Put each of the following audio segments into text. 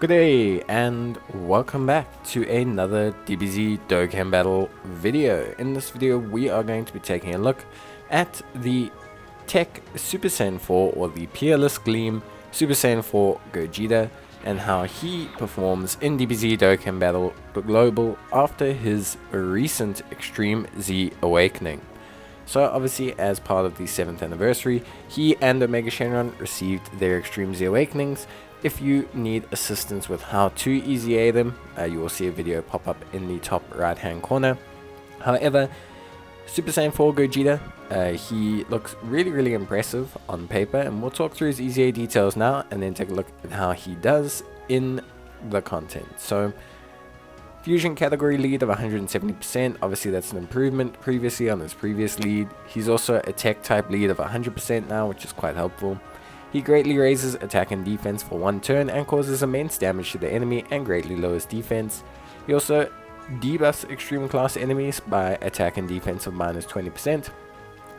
Good day and welcome back to another DBZ Dokkan battle video. In this video we are going to be taking a look at the TEQ Super Saiyan 4 or the Peerless Gleam Super Saiyan 4 Gogeta and how he performs in DBZ Dokkan Battle Global after his recent Extreme Z Awakening. So obviously as part of the 7th anniversary, he and Omega Shenron received their Extreme Z Awakenings. If you need assistance with how to easy them, you will see a video pop up in the top right hand corner. However, Super Saiyan 4 Gogeta, he looks really impressive on paper, and we'll talk through his EZA details now and then take a look at how he does in the content. So fusion category lead of 170%, obviously that's an improvement previously on his previous lead. He's also a tech type lead of 100% now, which is quite helpful. He greatly raises attack and defense for one turn and causes immense damage to the enemy and greatly lowers defense. He also debuffs extreme class enemies by attack and defense of minus 20%,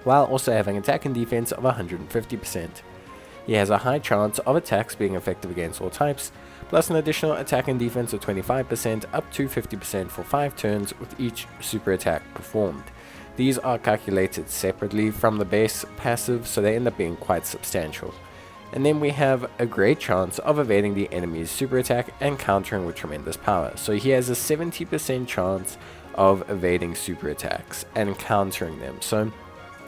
while also having attack and defense of 150%. He has a high chance of attacks being effective against all types, plus an additional attack and defense of 25% up to 50% for 5 turns with each super attack performed. These are calculated separately from the base passive, so they end up being quite substantial. And then we have a great chance of evading the enemy's super attack and countering with tremendous power. So he has a 70% chance of evading super attacks and countering them. So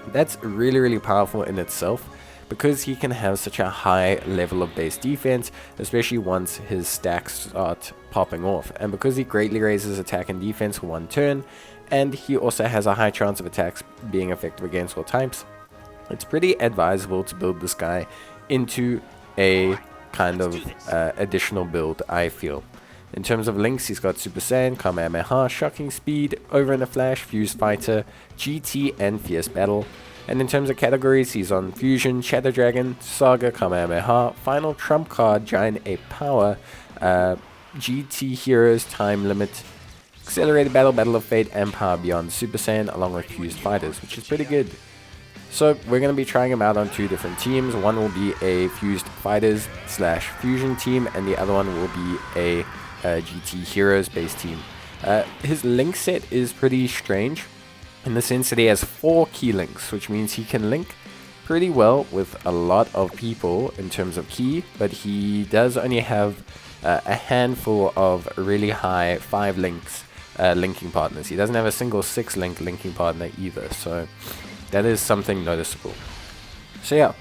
that's really powerful in itself, because he can have such a high level of base defense, especially once his stacks start popping off. And because he greatly raises attack and defense for one turn, and he also has a high chance of attacks being effective against all types, it's pretty advisable to build this guy into a kind of additional build, I feel. In terms of links, he's got Super Saiyan, Kamehameha, Shocking Speed, Over in a Flash, Fused Fighter, GT, and Fierce Battle. And in terms of categories, he's on Fusion, Shadow Dragon, Saga, Kamehameha, Final Trump Card, Giant Ape Power, GT Heroes, Time Limit, Accelerated Battle, Battle of Fate, and Power Beyond Super Saiyan, along with Fused Fighters, which is pretty good. So we're going to be trying him out on 2 different teams. One will be a Fused Fighters / Fusion team, and the other one will be a GT Heroes based team. His link set is pretty strange in the sense that he has 4 key links, which means he can link pretty well with a lot of people in terms of key, but he does only have a handful of really high 5 links linking partners. He doesn't have a single 6 link linking partner either, so that is something noticeable. So yeah,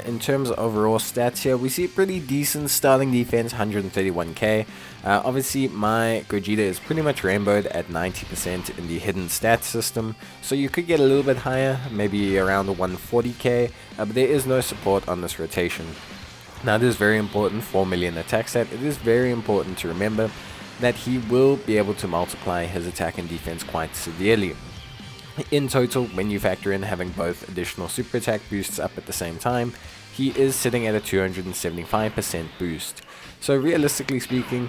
in terms of overall stats here, we see pretty decent starting defense, 131k. Obviously, my Gogeta is pretty much rainbowed at 90% in the hidden stats system, so you could get a little bit higher, maybe around the 140k, but there is no support on this rotation. Now, it is very important, 4 million attack stat. It is very important to remember that he will be able to multiply his attack and defense quite severely. In total, when you factor in having both additional super attack boosts up at the same time, he is sitting at a 275% boost. So realistically speaking,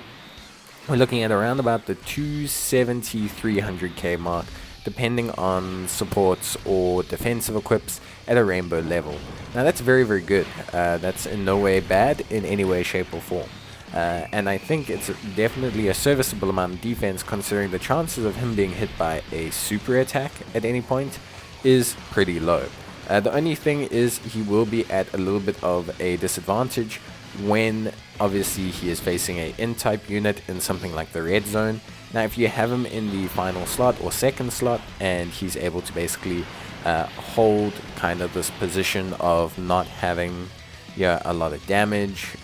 we're looking at around about the 270-300k mark, depending on supports or defensive equips at a rainbow level. Now that's very good. That's in no way bad in any way, shape or form. And I think it's definitely a serviceable amount of defense, considering the chances of him being hit by a super attack at any point is pretty low. The only thing is he will be at a little bit of a disadvantage when obviously he is facing a N-type unit in something like the red zone. Now if you have him in the final slot or second slot and he's able to basically hold kind of this position of not having a lot of damage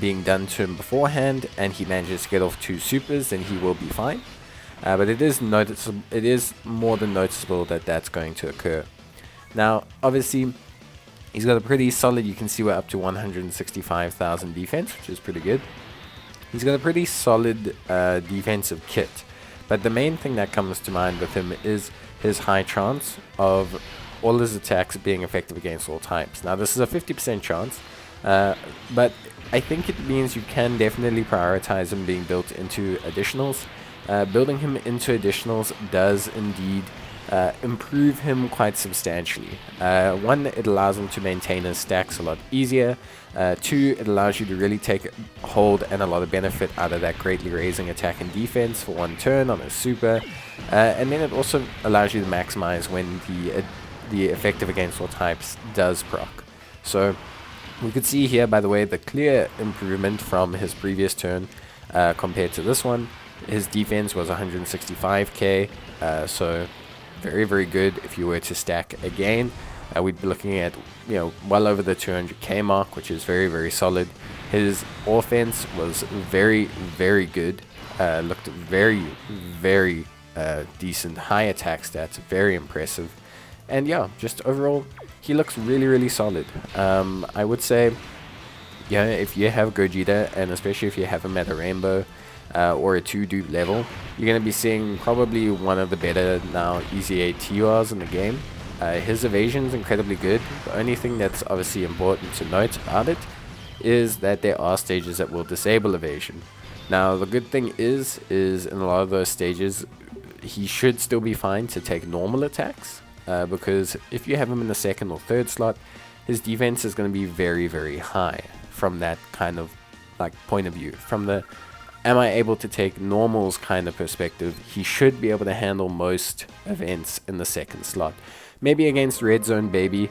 being done to him beforehand, and he manages to get off 2 supers, then he will be fine. But it is noticeable. It is more than noticeable that that's going to occur. Now, obviously, he's got a pretty solid. You can see we're up to 165,000 defense, which is pretty good. He's got a pretty solid defensive kit, but the main thing that comes to mind with him is his high chance of all his attacks being effective against all types. Now, this is a 50% chance, but I think it means you can definitely prioritize him being built into additionals. Building him into additionals does indeed improve him quite substantially. One, it allows him to maintain his stacks a lot easier. Two, it allows you to really take hold and a lot of benefit out of that greatly raising attack and defense for one turn on his super. And then it also allows you to maximize when the effective against all types does proc. So we could see here, by the way, the clear improvement from his previous turn compared to this one. His defense was 165k, so very, very good. If you were to stack again, we'd be looking at, well over the 200k mark, which is very, very solid. His offense was very, very good. Looked very, very decent. High attack stats, very impressive. And yeah, just overall, he looks really, really solid. I would say, if you have Gogeta, and especially if you have him at a rainbow or a 2 dupe level, you're going to be seeing probably one of the better now easy ATRs in the game. His evasion is incredibly good. The only thing that's obviously important to note about it is that there are stages that will disable evasion. Now the good thing is in a lot of those stages he should still be fine to take normal attacks, because if you have him in the second or third slot, his defense is going to be very, very high from that kind of point of view. From the am I able to take normals kind of perspective, he should be able to handle most events in the second slot. Maybe against Red Zone Baby,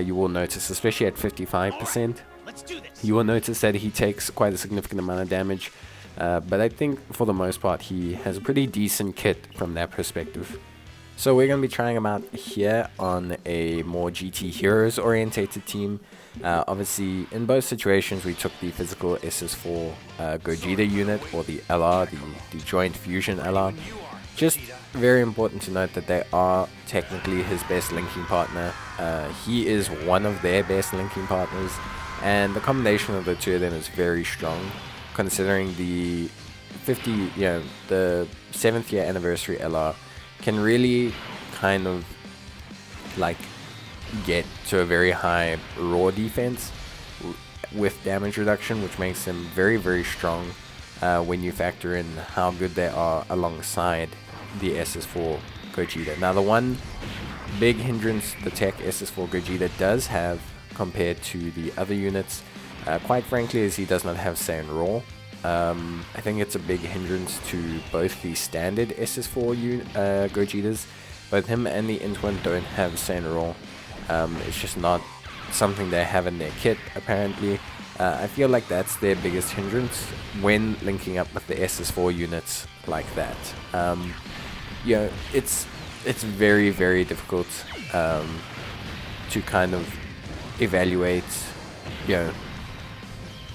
you will notice, especially at 55%, you will notice that he takes quite a significant amount of damage. But I think for the most part he has a pretty decent kit from that perspective. So we're going to be trying him out here on a more GT Heroes orientated team. Obviously in both situations we took the physical SS4 Gogeta unit, or the LR, the joint fusion LR. Just very important to note that they are technically his best linking partner. He is one of their best linking partners, and the combination of the two of them is very strong, considering the the 7th year anniversary LR can really kind of get to a very high raw defense with damage reduction, which makes them very, very strong when you factor in how good they are alongside the SS4 Gogeta. Now the one big hindrance the TEQ SS4 Gogeta does have compared to the other units, quite frankly, is he does not have Saiyan Raw. I think it's a big hindrance to both the standard SS4 Gogetas. Both him and the Int one don't have Saiyan Raw. It's just not something they have in their kit, apparently. I feel like that's their biggest hindrance when linking up with the SS4 units like that. It's very, very difficult to kind of evaluate,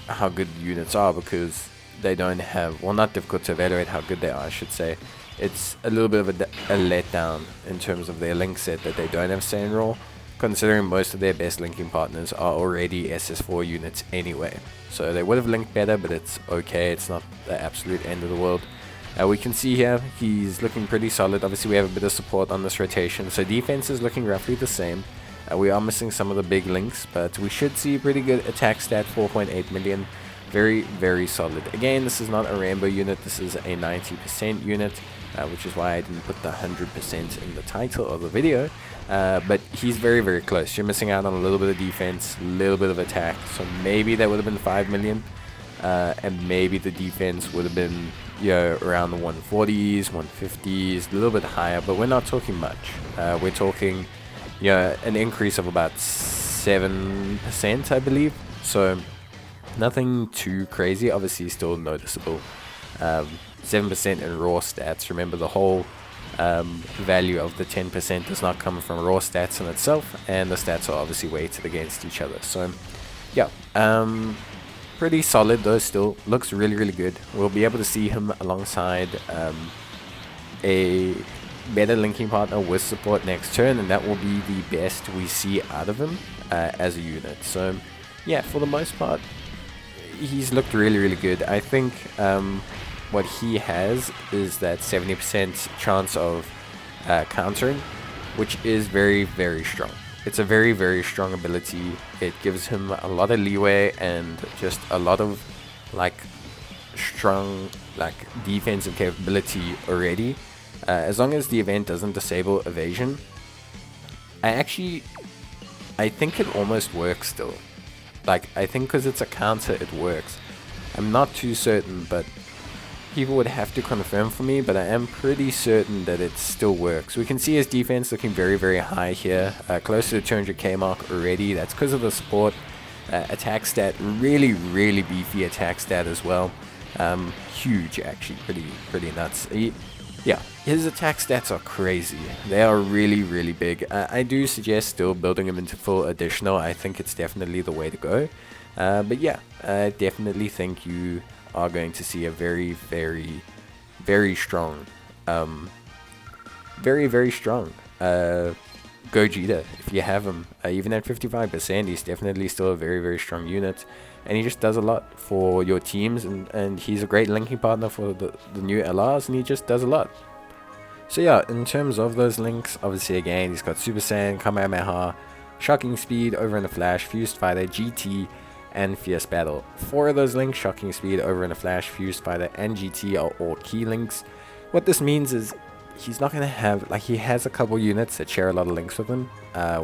how good units are, because they don't have, well, not difficult to evaluate how good they are, I should say. It's a little bit of a letdown in terms of their link set that they don't have Saiyan Raw, considering most of their best linking partners are already SS4 units anyway. So they would have linked better, but it's okay, it's not the absolute end of the world. We can see here he's looking pretty solid. Obviously we have a bit of support on this rotation, so defense is looking roughly the same. We are missing some of the big links, but we should see pretty good attack stat, 4.8 million. Very, very solid. Again, this is not a rainbow unit, this is a 90% unit, which is why I didn't put the 100% in the title of the video. But he's very, very close. You're missing out on a little bit of defense, a little bit of attack, so maybe that would have been 5 million. And maybe the defense would have been around the 140s, 150s, a little bit higher, but we're not talking much. We're talking an increase of about 7%, I believe. So nothing too crazy, obviously still noticeable. 7% in raw stats. Remember, the whole value of the 10% does not come from raw stats in itself, and the stats are obviously weighted against each other. So yeah, pretty solid though. Still looks really, really good. We'll be able to see him alongside a better linking partner with support next turn, and that will be the best we see out of him as a unit. So yeah, for the most part he's looked really, really good. I think what he has is that 70% chance of countering, which is very, very strong. It's a very, very strong ability. It gives him a lot of leeway and just a lot of strong defensive capability already. As long as the event doesn't disable evasion, I think it almost works still. Like, I think because it's a counter, it works. I'm not too certain, but people would have to confirm for me, but I am pretty certain that it still works. We can see his defense looking very, very high here, close to the 200k mark already. That's because of the support. Attack stat, really, really beefy attack stat as well. Huge, actually, pretty nuts. Yeah, his attack stats are crazy. They are really, really big. I do suggest still building him into full additional. I think it's definitely the way to go. But yeah, I definitely think you are going to see a very, very, very strong, very strong Gogeta if you have him. Even at 55%, he's definitely still a very, very strong unit. And he just does a lot for your teams, and he's a great linking partner for the new LRs, and he just does a lot. So yeah, in terms of those links, obviously again, he's got Super Saiyan, Kamehameha, Shocking Speed, Over in a Flash, Fused Fighter, GT, and Fierce Battle. 4 of those links, Shocking Speed, Over in a Flash, Fused Fighter, and GT are all key links. What this means is he's not going to have, like, he has a couple units that share a lot of links with him,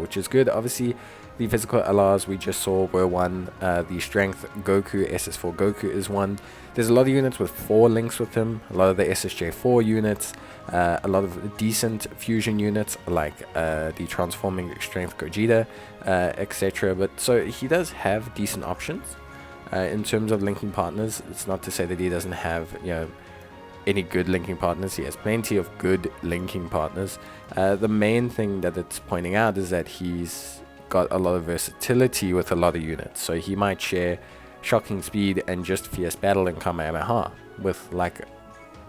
which is good. Obviously, the physical LRs we just saw were one. The strength Goku, SS4 Goku is one. There's a lot of units with 4 links with him. A lot of the SSJ4 units. A lot of decent fusion units like the transforming strength Gogeta, etc. But so he does have decent options in terms of linking partners. It's not to say that he doesn't have, you know, any good linking partners. He has plenty of good linking partners. The main thing that it's pointing out is that he's got a lot of versatility with a lot of units. So he might share Shocking Speed and just Fierce Battle and Kamehameha with like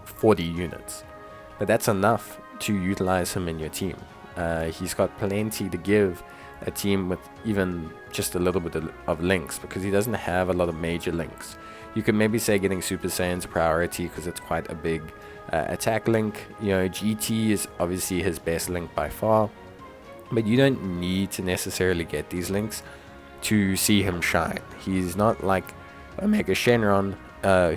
40 units. But that's enough to utilize him in your team. He's got plenty to give a team with even just a little bit of links, because he doesn't have a lot of major links. You could maybe say getting Super Saiyan's a priority because it's quite a big attack link. You know, GT is obviously his best link by far, but you don't need to necessarily get these links to see him shine. He's not like Omega Shenron,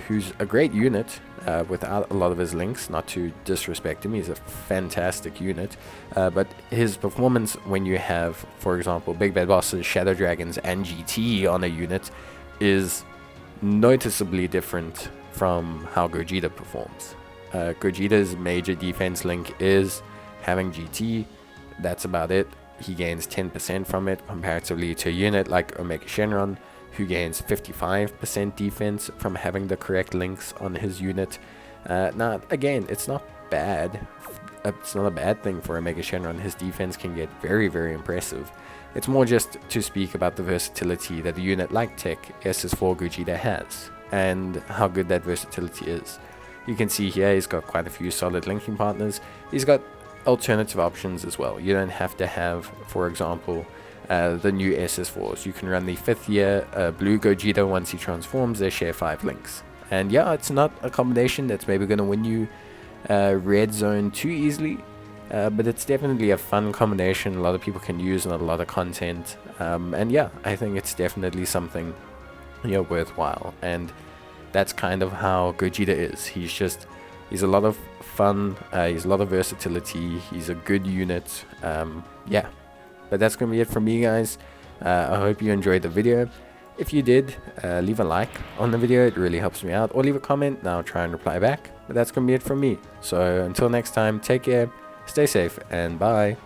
who's a great unit without a lot of his links. Not to disrespect him, he's a fantastic unit, but his performance when you have, for example, Big Bad Bosses, Shadow Dragons, and GT on a unit is noticeably different from how Gogeta performs. Gogeta's major defense link is having GT. That's about it. He gains 10% from it comparatively to a unit like Omega Shenron, who gains 55% defense from having the correct links on his unit. Now, again, it's not bad. It's not a bad thing for Omega Shenron. His defense can get very, very impressive. It's more just to speak about the versatility that a unit like TEQ SS4 Gogeta has, and how good that versatility is. You can see here he's got quite a few solid linking partners. He's got alternative options as well. You don't have to have, for example, the new SS4s. You can run the 5th year blue Gogeta. Once he transforms, they share 5 links. And yeah, it's not a combination that's maybe going to win you red zone too easily, but it's definitely a fun combination a lot of people can use in a lot of content. And yeah, I think it's definitely something, you know, worthwhile. And that's kind of how Gogeta is. He's a lot of fun. He's a lot of versatility. He's a good unit. Yeah, but that's gonna be it from me, guys. I hope you enjoyed the video. If you did, leave a like on the video. It really helps me out. Or leave a comment and I'll try and reply back. But that's gonna be it from me. So until next time, take care, stay safe, and bye.